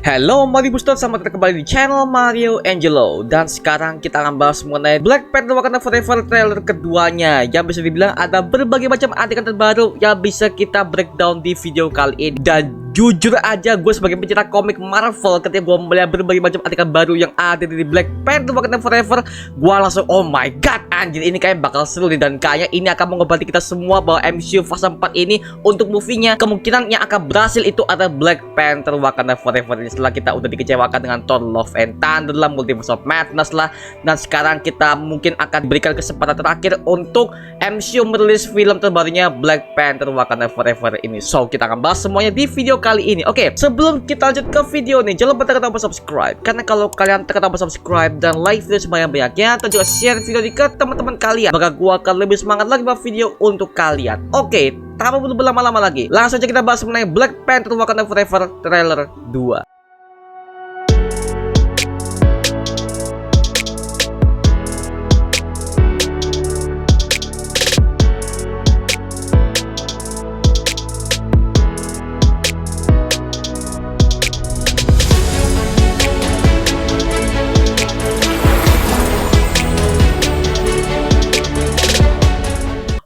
Halo Mario Booster, selamat datang kembali di channel Mario Angelo. Dan sekarang kita akan bahas mengenai Black Panther Wakanda Forever trailer keduanya, yang bisa dibilang ada berbagai macam adegan terbaru yang bisa kita breakdown di video kali ini. Dan jujur aja, gue sebagai pencinta komik Marvel, ketika gue melihat berbagai macam adegan baru yang ada di Black Panther Wakanda Forever, gue langsung oh my god, anjir, ini kayak bakal seru nih. Dan kayaknya ini akan mengobati kita semua bahwa MCU fase 4 ini untuk movie-nya kemungkinan yang akan berhasil itu ada Black Panther Wakanda Forever ini. Setelah kita udah dikecewakan dengan Thor Love and Thunder lah, Multiverse of Madness lah, dan sekarang kita mungkin akan diberikan kesempatan terakhir untuk MCU merilis film terbarunya Black Panther Wakanda Forever ini. So kita akan bahas semuanya di video kali ini. Oke, sebelum kita lanjut ke video nih, jangan lupa tekan tombol subscribe, karena kalau kalian tekan tombol subscribe dan like video sebanyak-banyaknya, dan juga share video ini ke teman-teman kalian, maka gua akan lebih semangat lagi buat video untuk kalian. Oke, tanpa perlu berlama-lama lagi, langsung aja kita bahas mengenai Black Panther Wakanda Forever trailer 2.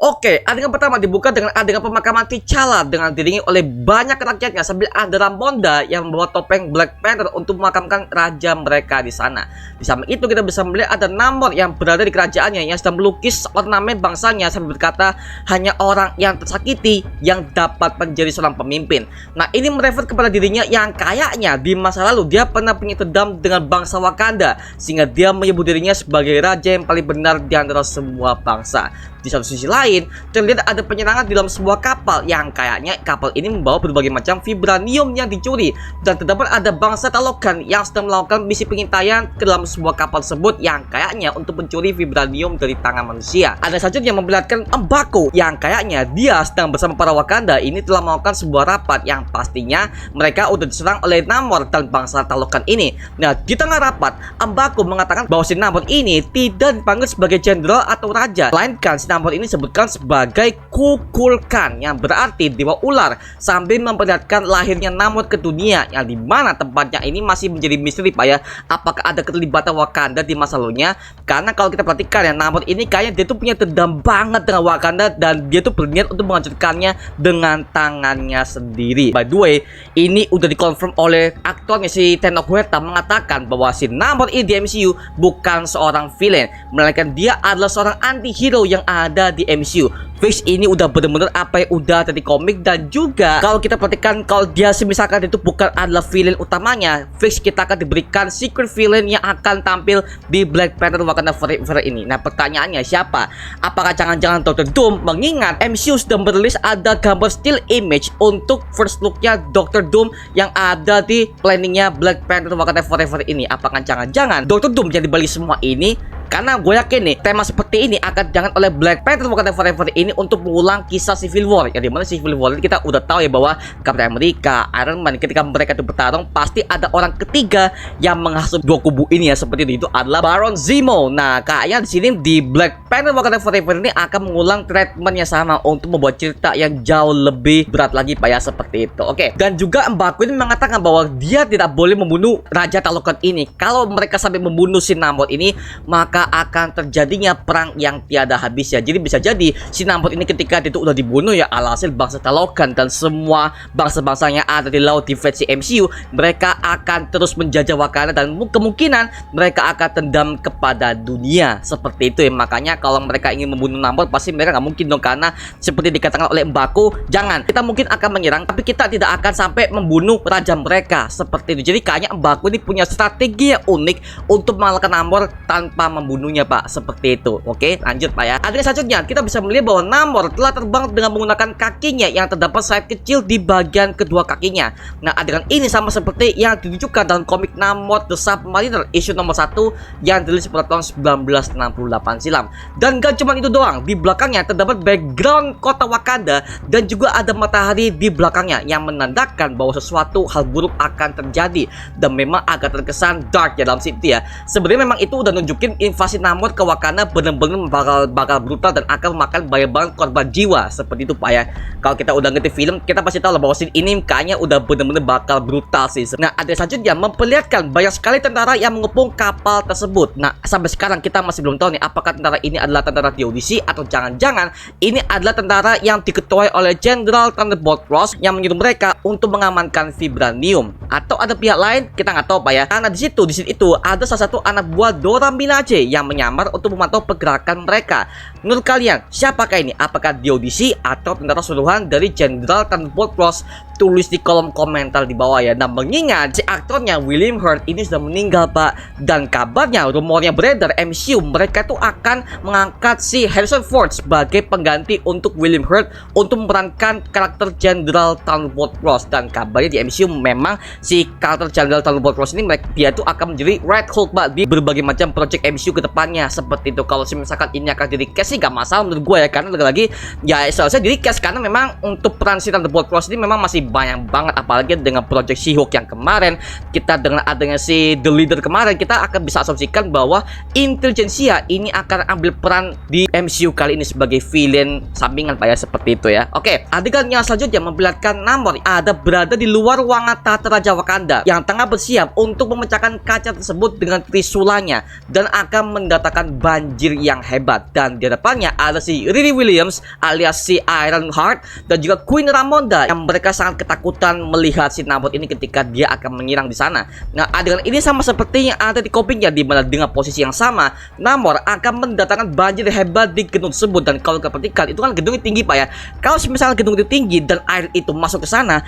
Oke, adegan pertama dibuka dengan adegan pemakaman T'Challa dengan diiringi oleh banyak rakyatnya sambil ada Ramonda yang membawa topeng Black Panther untuk memakamkan raja mereka di sana. Di samping itu kita bisa melihat ada Namor yang berada di kerajaannya yang sedang melukis ornamen bangsanya sambil berkata hanya orang yang tersakiti yang dapat menjadi seorang pemimpin. Nah, ini merefer kepada dirinya yang kayaknya di masa lalu dia pernah punya dendam dengan bangsa Wakanda sehingga dia menyebut dirinya sebagai raja yang paling benar di antara semua bangsa. Di satu sisi lain, terlihat ada penyerangan di dalam sebuah kapal yang kayaknya kapal ini membawa berbagai macam vibranium yang dicuri, dan terdapat ada bangsa Talokan yang sedang melakukan misi pengintaian ke dalam sebuah kapal tersebut yang kayaknya untuk mencuri vibranium dari tangan manusia. Ada saja yang memperlihatkan M'Baku yang kayaknya dia sedang bersama para Wakanda ini telah melakukan sebuah rapat yang pastinya mereka udah diserang oleh Namor dan bangsa Talokan ini. Nah, di tengah rapat, M'Baku mengatakan bahwa si Namor ini tidak dipanggil sebagai jenderal atau raja, melainkan Namor ini disebutkan sebagai Kukulkan yang berarti dewa ular, sambil memperlihatkan lahirnya Namor ke dunia yang dimana tempatnya ini masih menjadi misteri Pak ya. Apakah ada keterlibatan Wakanda di masa lalunya? Karena kalau kita perhatikan ya, Namor ini kayaknya dia tuh punya dendam banget dengan Wakanda dan dia tuh berniat untuk menghancurkannya dengan tangannya sendiri. By the way, ini udah dikonfirm oleh aktornya si Tenoch Huerta mengatakan bahwa si Namor ini di MCU bukan seorang villain, melainkan dia adalah seorang anti-hero yang ada di MCU. Fix ini udah bener-bener apa yang udah ada di komik. Dan juga kalau kita perhatikan, kalau dia misalkan itu bukan adalah villain utamanya, fix kita akan diberikan secret villain yang akan tampil di Black Panther Wakanda Forever ini. Nah, pertanyaannya siapa? Apakah jangan-jangan Dr. Doom? Mengingat MCU sudah merilis ada gambar still image untuk first looknya Dr. Doom yang ada di planningnya Black Panther Wakanda Forever ini. Apakah jangan-jangan Dr. Doom yang dibalik semua ini? Karena gue yakin nih, tema seperti ini akan jangan oleh Black Panther Wakanda Forever ini untuk mengulang kisah Civil War. Yang dimana Civil War ini kita udah tahu ya bahwa Captain America, Iron Man ketika mereka itu bertarung pasti ada orang ketiga yang menghasut dua kubu ini ya, seperti itu adalah Baron Zemo. Nah, kayaknya di sini di Black Panther Wakanda Forever ini akan mengulang treatmentnya sama untuk membuat cerita yang jauh lebih berat lagi Pak ya, seperti itu. Oke, dan juga M'Baku ini mengatakan bahwa dia tidak boleh membunuh Raja Talokan ini. Kalau mereka sampai membunuh si Namor ini, maka akan terjadinya perang yang tiada habis ya. Jadi bisa jadi si Namor ini ketika itu udah dibunuh ya, alhasil bangsa Talokan dan semua bangsa-bangsanya ada di laut di versi MCU, mereka akan terus menjajah Wakanda dan kemungkinan mereka akan tendam kepada dunia, seperti itu ya. Makanya kalau mereka ingin membunuh Namor pasti mereka nggak mungkin dong, karena seperti dikatakan oleh M'Baku, jangan, kita mungkin akan menyerang tapi kita tidak akan sampai membunuh raja mereka, seperti itu. Jadi kayaknya M'Baku ini punya strategi yang unik untuk mengalahkan Namor tanpa membunuhnya Pak, seperti itu. Oke, lanjut Pak ya. Adegan selanjutnya kita bisa melihat bahwa Namor telah terbang dengan menggunakan kakinya yang terdapat sayap kecil di bagian kedua kakinya. Nah, adegan ini sama seperti yang ditunjukkan dalam komik Namor The Submariner issue nomor 1 yang dirilis pada tahun 1968 silam. Dan gak cuma itu doang, di belakangnya terdapat background kota Wakanda dan juga ada matahari di belakangnya yang menandakan bahwa sesuatu hal buruk akan terjadi, dan memang agak terkesan dark ya dalam situ ya. Sebenarnya memang itu udah nunjukin info invasi Namor ke Wakanda bener-bener bakal brutal dan akan memakan banyak banget korban jiwa seperti itu Pak ya. Kalau kita udah ngerti film, kita pasti tahu lah bahwa scene ini kayaknya udah bener-bener bakal brutal sih. Nah, ada selanjutnya memperlihatkan banyak sekali tentara yang mengepung kapal tersebut. Nah, sampai sekarang kita masih belum tahu nih apakah tentara ini adalah tentara TODC atau jangan-jangan ini adalah tentara yang diketuai oleh Jenderal Thunderbolt Ross yang menyuruh mereka untuk mengamankan vibranium. Atau ada pihak lain, kita nggak tahu Pak ya. Karena di scene itu ada salah satu anak buah Dora Milaje yang menyamar untuk memantau pergerakan mereka. Menurut kalian, siapakah ini? Apakah TODC atau tentara suruhan dari Jenderal Thunderbolt Ross? Tulis di kolom komentar di bawah ya. Nah, mengingat si aktornya William Hurt ini sudah meninggal Pak, dan kabarnya rumornya beredar MCU mereka tuh akan mengangkat si Harrison Ford sebagai pengganti untuk William Hurt untuk memerankan karakter Jenderal Thunderbolt Ross. Dan kabarnya di MCU memang si karakter Jenderal Thunderbolt Ross ini dia tuh akan menjadi Red Hulk Pak di berbagai macam project MCU ke depannya seperti itu. Kalau misalkan ini akan di recast sih gak masalah menurut gue ya, karena lagi-lagi ya selesai di recast karena memang untuk peran si Thunderbolt Ross ini memang masih banyak banget, apalagi dengan project She-Hulk yang kemarin, kita dengan adanya si The Leader kemarin, kita akan bisa asumsikan bahwa intelijensia ini akan ambil peran di MCU kali ini sebagai villain sampingan Pak ya, seperti itu ya. Oke, adegan yang selanjutnya memperlihatkan Namor ada berada di luar ruangan tahta Raja Wakanda yang tengah bersiap untuk memecahkan kaca tersebut dengan trisulanya dan akan mendatangkan banjir yang hebat. Dan di depannya ada si Riri Williams alias si Ironheart dan juga Queen Ramonda yang mereka sangat ketakutan melihat si Namor ini ketika dia akan menyerang di sana. Nah, adegan ini sama seperti yang ada di komiknya, di mana dengan posisi yang sama Namor akan mendatangkan banjir hebat di gedung tersebut. Dan kalau kita perhatikan itu kan gedungnya tinggi Pak ya. Kalau misalnya gedung itu tinggi dan air itu masuk ke sana,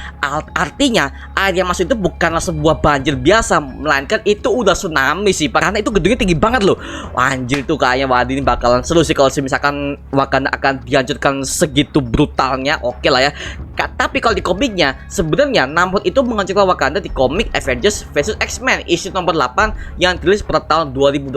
artinya air yang masuk itu bukanlah sebuah banjir biasa, melainkan itu udah tsunami sih Pak, karena itu gedungnya tinggi banget loh. Anjir, itu kayaknya wah ini bakalan seru sih kalau misalkan Wakanda akan dihancurkan segitu brutalnya. Oke lah ya. Tapi kalau di komiknya sebenarnya Namor itu menghancurkan Wakanda di komik Avengers vs X-Men issue nomor 8 yang dirilis pada tahun 2012.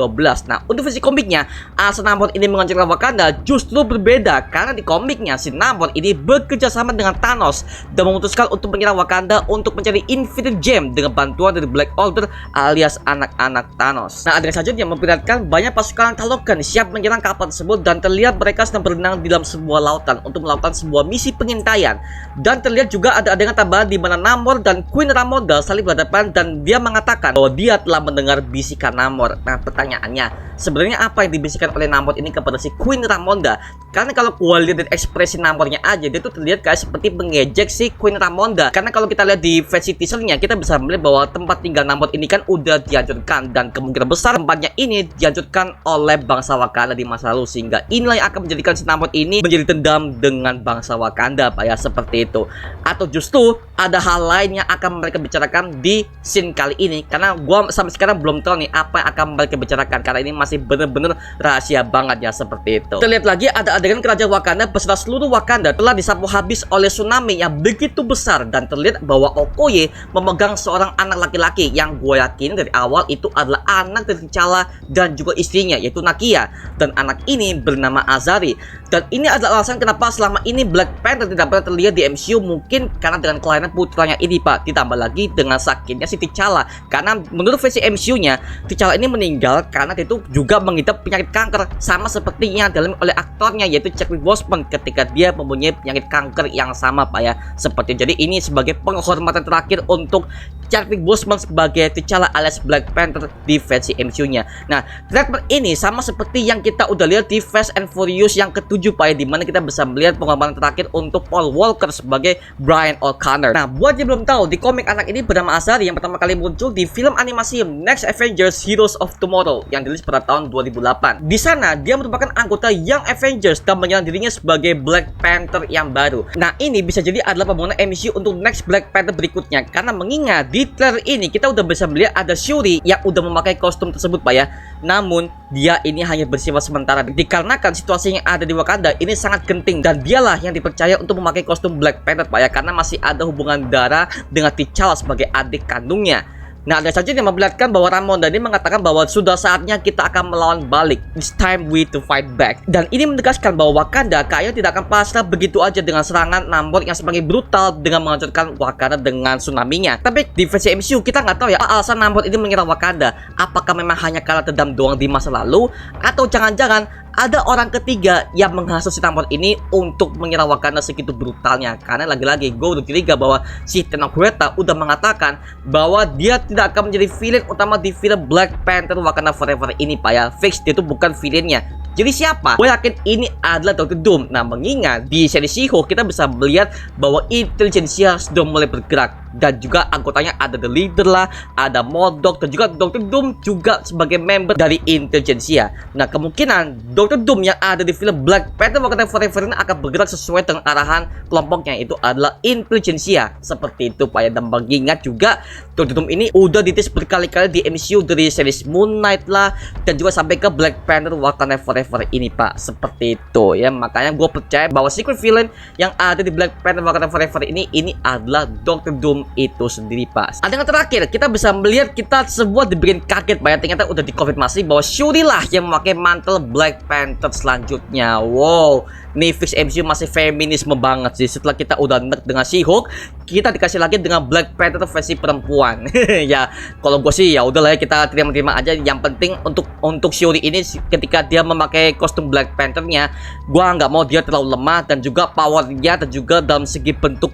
Nah, untuk versi komiknya alasan Namor ini menghancurkan Wakanda justru berbeda, karena di komiknya si Namor ini bekerja sama dengan Thanos dan memutuskan untuk menyerang Wakanda untuk mencari Infinite Gem dengan bantuan dari Black Order alias anak-anak Thanos. Nah, adegan selanjutnya memperlihatkan banyak pasukan Talokan siap menyerang kapal tersebut dan terlihat mereka sedang berenang di dalam sebuah lautan untuk melakukan sebuah misi pengintaian. Dan terlihat juga ada adegan tambahan di mana Namor dan Queen Ramonda saling berhadapan dan dia mengatakan bahwa dia telah mendengar bisikan Namor. Nah, pertanyaannya, sebenarnya apa yang dibisikkan oleh Namor ini kepada si Queen Ramonda? Karena kalau gue lihat dari ekspresi Namornya aja, dia tuh terlihat kayak seperti mengejek si Queen Ramonda. Karena kalau kita lihat di versi teasernya, kita bisa melihat bahwa tempat tinggal Namor ini kan udah dihancurkan dan kemungkinan besar tempatnya ini dihancurkan oleh bangsa Wakanda di masa lalu, sehingga inilah yang akan menjadikan si Namor ini menjadi dendam dengan bangsa Wakanda Pak ya, seperti itu. Atau justru ada hal lain yang akan mereka bicarakan di scene kali ini, karena gua sampai sekarang belum tahu nih apa yang akan mereka bicarakan karena ini masih bener-bener rahasia banget ya, seperti itu. Kita lihat lagi ada adegan kerajaan Wakanda beserta seluruh Wakanda telah disapu habis oleh tsunami yang begitu besar, dan terlihat bahwa Okoye memegang seorang anak laki-laki yang gue yakin dari awal itu adalah anak dari T'Challa dan juga istrinya yaitu Nakia, dan anak ini bernama Azari. Dan ini adalah alasan kenapa selama ini Black Panther tidak pernah terlihat di MCU, mungkin karena dengan kelainan putranya ini Pak, ditambah lagi dengan sakitnya si T'Challa. Karena menurut versi MCU-nya T'Challa ini meninggal karena dia itu juga mengidap penyakit kanker, sama seperti yang dialami oleh aktornya yaitu Chadwick Boseman ketika dia mempunyai penyakit kanker yang sama Pak ya, seperti. Jadi ini sebagai penghormatan terakhir untuk Chadwick Boseman sebagai T'Challa alias Black Panther di versi MCU-nya. Nah, treatment ini sama seperti yang kita udah lihat di Fast and Furious yang ke-7 Pak ya, dimana kita bisa melihat penghormatan terakhir untuk Paul Walker sebagai Brian O'Connor. Nah, buat yang belum tahu, di komik anak ini bernama Azari yang pertama kali muncul di film animasi Next Avengers Heroes of Tomorrow yang dirilis pada tahun 2008. Di sana dia merupakan anggota Young Avengers dan menyerang dirinya sebagai Black Panther yang baru. Nah, ini bisa jadi adalah pembangunan MCU untuk Next Black Panther berikutnya, karena mengingat di trailer ini kita udah bisa melihat ada Shuri yang udah memakai kostum tersebut Pak ya. Namun dia ini hanya bersifat sementara dikarenakan situasi yang ada di Wakanda ini sangat genting, dan dialah yang dipercaya untuk memakai kostum Black Panther Pak ya, karena masih ada hubungan darah dengan T'Challa sebagai adik kandungnya. Nah, ada saja yang memperlihatkan bahwa Ramonda ini mengatakan bahwa sudah saatnya kita akan melawan balik. It's time we to fight back. Dan ini menegaskan bahwa Wakanda kayaknya tidak akan pasrah begitu aja dengan serangan Namor yang semakin brutal dengan menghancurkan Wakanda dengan tsunami-nya. Tapi di versi MCU kita nggak tahu ya alasan Namor ini menyerang Wakanda. Apakah memang hanya karena dendam doang di masa lalu, atau jangan-jangan ada orang ketiga yang menghasut si Namor ini untuk menyerang Wakanda segitu brutalnya. Karena lagi-lagi gue udah curiga bahwa si Tenoch Huerta udah mengatakan bahwa dia tidak akan menjadi villain utama di film Black Panther Wakanda Forever ini, Pak ya. Fix dia itu bukan villainnya. Jadi siapa? Gue yakin ini adalah Dr. Doom. Nah, mengingat di seri She-Hulk kita bisa melihat bahwa intelijensia sudah mulai bergerak. Dan juga anggotanya ada The Leader lah, ada MODOK, dan juga Dr. Doom juga sebagai member dari intelijensia. Nah, kemungkinan Dr. Doom yang ada di film Black Panther Wakanda Forever ini akan bergerak sesuai dengan arahan kelompoknya, itu adalah intelijensia. Seperti itu, Pak ya. Dan mengingat juga Dr. Doom ini udah ditis berkali-kali di MCU dari series Moon Knight lah, dan juga sampai ke Black Panther Wakanda Forever ini, Pak. Seperti itu ya. Makanya gue percaya bahwa secret villain yang ada di Black Panther Wakanda Forever ini adalah Dr. Doom itu sendiri, Pak. Ada yang terakhir, kita bisa melihat kita semua dibikin kaget, Pak ya. Ternyata udah dikonfirmasi bahwa Shuri lah yang memakai mantel Black Panther selanjutnya. Wow, nih fix MCU masih feminisme banget sih. Setelah kita udah nerd dengan She-Hulk, kita dikasih lagi dengan Black Panther versi perempuan. Ya, kalau gue sih ya udahlah ya, kita terima-terima aja. Yang penting untuk Shuri ini ketika dia memakai kostum Black Panther-nya, gua nggak mau dia terlalu lemah, dan juga powernya dan juga dalam segi bentuk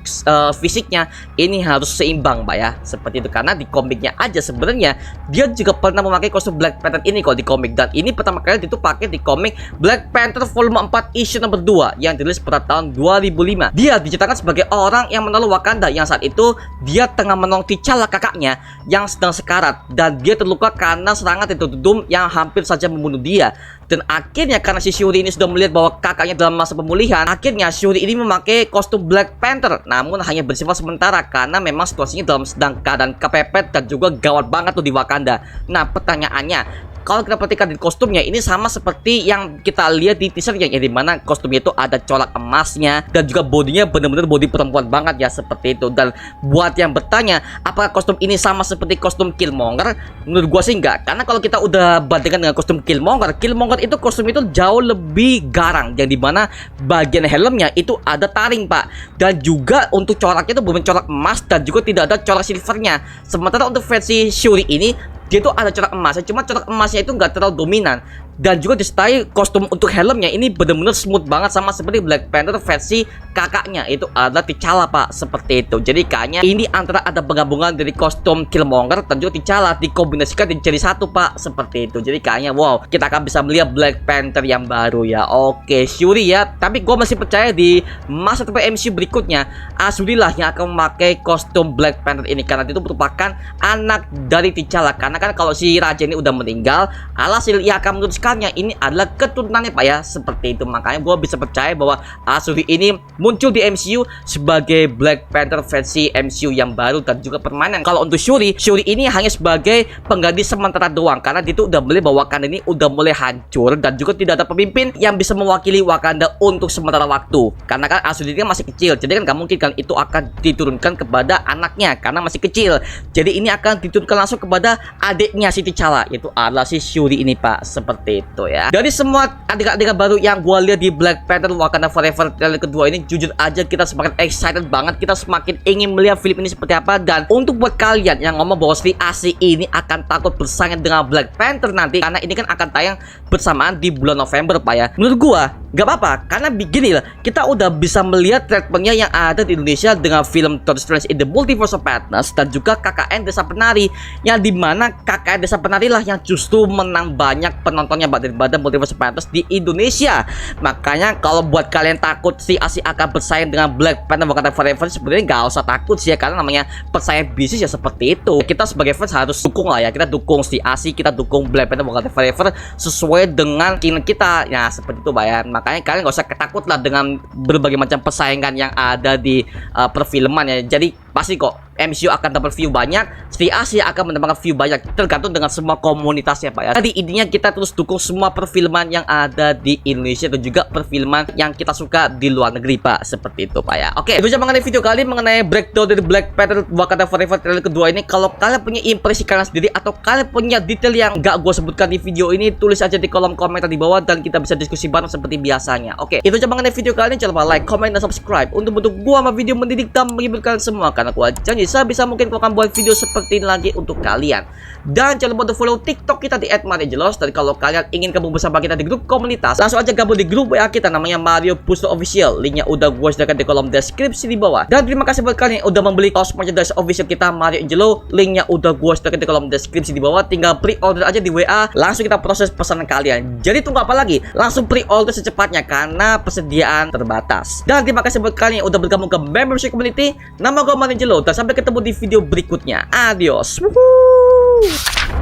fisiknya ini harus seimbang, Pak ya. Seperti itu, karena di komiknya aja sebenarnya dia juga pernah memakai kostum Black Panther ini kok di komik, dan ini pertama kali itu pakai di komik Black Panther volume 4 issue nomor 2 yang dirilis pada tahun 2005. Dia diceritakan sebagai orang yang menolong Wakanda yang saat itu dia tengah menolong T'Challa kakaknya yang sedang sekarat, dan dia terluka karena serangan Dr. Doom yang hampir saja membunuh dia. Dan akhirnya karena si Shuri ini sudah melihat bahwa kakaknya dalam masa pemulihan, akhirnya Shuri ini memakai kostum Black Panther, namun hanya bersifat sementara karena memang situasinya dalam sedang keadaan kepepet dan juga gawat banget tuh di Wakanda. Nah, pertanyaannya, kalau kita perhatikan di kostumnya ini sama seperti yang kita lihat di teasernya, ya, dimana kostumnya itu ada colak emasnya dan juga bodinya benar-benar body perempuan banget ya, seperti itu. Dan buat yang bertanya apakah kostum ini sama seperti kostum Killmonger, menurut gua sih enggak, karena kalau kita udah bandingkan dengan kostum Killmonger itu kostum itu jauh lebih garang, yang dimana bagian helmnya itu ada taring, Pak, dan juga untuk coraknya itu bukan corak emas dan juga tidak ada corak silvernya. Sementara untuk versi Shuri ini dia tuh ada corak emas, cuma corak emasnya itu nggak terlalu dominan. Dan juga disertai kostum untuk helmnya ini benar-benar smooth banget, sama seperti Black Panther versi kakaknya, itu adalah T'Challa, Pak. Seperti itu. Jadi kayaknya ini antara ada penggabungan dari kostum Killmonger dan juga T'Challa dikombinasikan jadi satu, Pak. Seperti itu. Jadi kayaknya wow, kita akan bisa melihat Black Panther yang baru ya. Oke, Shuri ya. Tapi gue masih percaya di masa depan MCU berikutnya Shuri lah yang akan memakai kostum Black Panther ini, karena itu merupakan anak dari T'Challa. Karena kan kalau si raja ini udah meninggal, alhasil ia akan meneruskan ini adalah keturunannya, Pak ya. Seperti itu. Makanya gue bisa percaya bahwa Shuri ini muncul di MCU sebagai Black Panther versi MCU yang baru dan juga permanen. Kalau untuk Shuri ini hanya sebagai pengganti sementara doang, karena dia itu udah melihat bahwa Wakanda ini udah mulai hancur dan juga tidak ada pemimpin yang bisa mewakili Wakanda untuk sementara waktu. Karena kan Shuri ini masih kecil, jadi kan gak mungkin kan itu akan diturunkan kepada anaknya karena masih kecil. Jadi ini akan diturunkan langsung kepada adiknya si T'Challa, yaitu adalah si Shuri ini, Pak. Seperti itu ya. Dari semua adegan-adegan baru yang gue lihat di Black Panther Wakanda Forever trailer kedua ini, jujur aja kita semakin excited banget. Kita semakin ingin melihat film ini seperti apa. Dan untuk buat kalian yang ngomong bahwa Sri Asih ini akan takut bersaing dengan Black Panther nanti, karena ini kan akan tayang bersamaan di bulan November, Pak ya, menurut gua gak apa-apa, karena begini lah, kita udah bisa melihat treatmentnya yang ada di Indonesia dengan film Doctor Strange in the Multiverse of Madness dan juga KKN Desa Penari, yang dimana KKN Desa Penari lah yang justru menang banyak penontonnya daripada Multiverse of Madness di Indonesia. Makanya kalau buat kalian takut si Asih akan bersaing dengan Black Panther Wakanda Forever, sebenarnya gak usah takut sih ya, karena namanya persaingan bisnis ya seperti itu. Kita sebagai fans harus dukung lah ya, kita dukung si Asih, kita dukung Black Panther Wakanda Forever sesuai dengan keinginan kita ya, seperti itu, Pak ya. Makanya kalian gak usah ketakut lah dengan berbagai macam persaingan yang ada di perfilman ya. Jadi pasti kok MCU akan dapat view banyak, Sri Asia akan mendapatkan view banyak, tergantung dengan semua komunitasnya Pak ya. Jadi intinya kita terus dukung semua perfilman yang ada di Indonesia dan juga perfilman yang kita suka di luar negeri Pak, seperti itu Pak ya. Oke, itu aja mengenai video kali mengenai breakdown dari Black Panther Wakanda Forever trailer kedua ini. Kalau kalian punya impresi kalian sendiri atau kalian punya detail yang gak gue sebutkan di video ini, tulis aja di kolom komentar di bawah dan kita bisa diskusi bareng seperti biasanya. Oke, itu aja mengenai video kali ini. Jangan lupa like, comment, dan subscribe untuk bentuk gua sama video mendidik dan menghibur kalian semua, karena gua janji sebisa mungkin gua akan buat video seperti ini lagi untuk kalian. Dan jangan lupa untuk follow TikTok kita di @mariangelos. Dan kalau kalian ingin gabung bersama kita di grup komunitas, langsung aja gabung di grup WA kita namanya Mario Pusto Official. Linknya udah gua sediakan di kolom deskripsi di bawah. Dan terima kasih buat kalian yang udah membeli kaos merchandise official kita Mario Angelo. Linknya udah gua sediakan di kolom deskripsi di bawah. Tinggal pre-order aja di WA, langsung kita proses pesanan kalian. Jadi tunggu apa lagi? Langsung pre-order secepatnya karena persediaan terbatas. Dan terima kasih buat kalian yang udah bergabung ke membership community. Nama gue Mario Angelo dan sampai ketemu di video berikutnya. Adios. Woohoo.